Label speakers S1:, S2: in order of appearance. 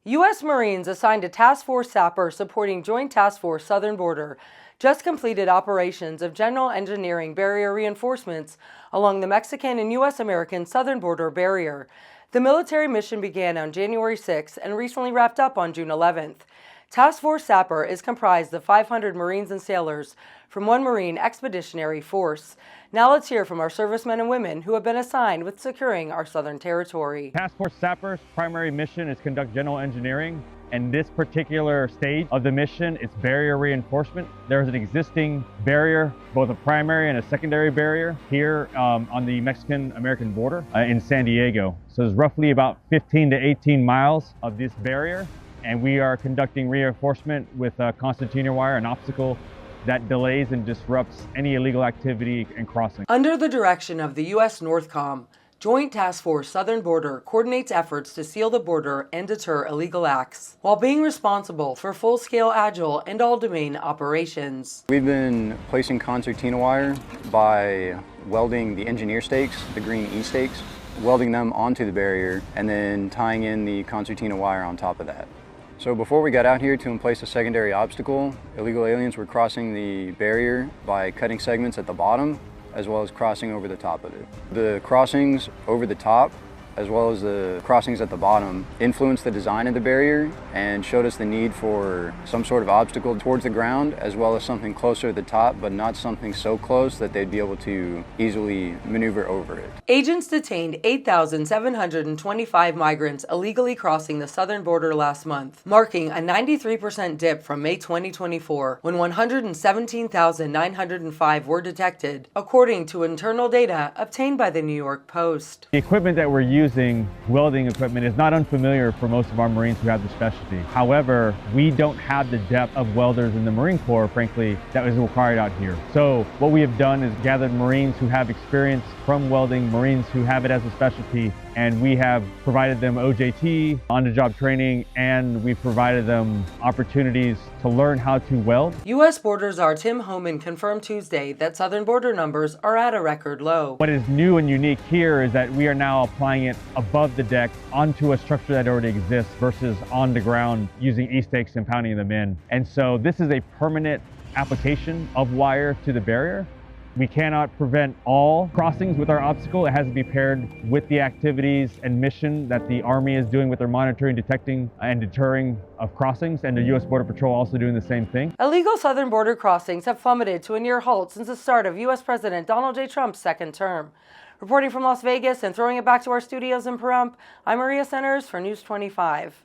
S1: U.S. Marines assigned to Task Force Sapper supporting Joint Task Force Southern Border just completed operations of general engineering barrier reinforcements along the Mexican and U.S.-American southern border barrier. The military mission began on January 6 and recently wrapped up on June 11th. Task Force Sapper is comprised of 500 Marines and sailors from one Marine Expeditionary Force. Now let's hear from our servicemen and women who have been assigned with securing our southern territory.
S2: Task Force Sapper's primary mission is conduct general engineering, and this particular stage of the mission is barrier reinforcement. There's an existing barrier, both a primary and a secondary barrier here on the Mexican-American border in San Diego. So there's roughly about 15 to 18 miles of this barrier, and we are conducting reinforcement with concertina wire, an obstacle that delays and disrupts any illegal activity and crossing.
S1: Under the direction of the U.S. Northcom, Joint Task Force Southern Border coordinates efforts to seal the border and deter illegal acts, while being responsible for full-scale agile and all-domain operations.
S3: We've been placing concertina wire by welding the engineer stakes, the green E stakes, welding them onto the barrier, and then tying in the concertina wire on top of that. So before we got out here to place a secondary obstacle, illegal aliens were crossing the barrier by cutting segments at the bottom, as well as crossing over the top of it. The crossings over the top, as well as the crossings at the bottom, influenced the design of the barrier and showed us the need for some sort of obstacle towards the ground, as well as something closer to the top, but not something so close that they'd be able to easily maneuver over it.
S1: Agents detained 8,725 migrants illegally crossing the southern border last month, marking a 93% dip from May 2024, when 117,905 were detected, according to internal data obtained by the New York Post.
S2: The equipment that we're using, welding equipment, is not unfamiliar for most of our Marines who have the specialty. However, we don't have the depth of welders in the Marine Corps, frankly, that is required out here. So what we have done is gathered Marines who have experience from welding, Marines who have it as a specialty, and we have provided them OJT, on-the-job training, and we've provided them opportunities to learn how to weld.
S1: U.S. Border Czar Tim Homan confirmed Tuesday that southern border numbers are at a record low.
S2: What is new and unique here is that we are now applying it above the deck onto a structure that already exists versus on the ground using E-stakes and pounding them in. And so this is a permanent application of wire to the barrier. We cannot prevent all crossings with our obstacle. It has to be paired with the activities and mission that the Army is doing with their monitoring, detecting, and deterring of crossings, and the U.S. Border Patrol also doing the same thing.
S1: Illegal southern border crossings have plummeted to a near halt since the start of U.S. President Donald J. Trump's second term. Reporting from Las Vegas and throwing it back to our studios in Pahrump, I'm Maria Centers for News 25.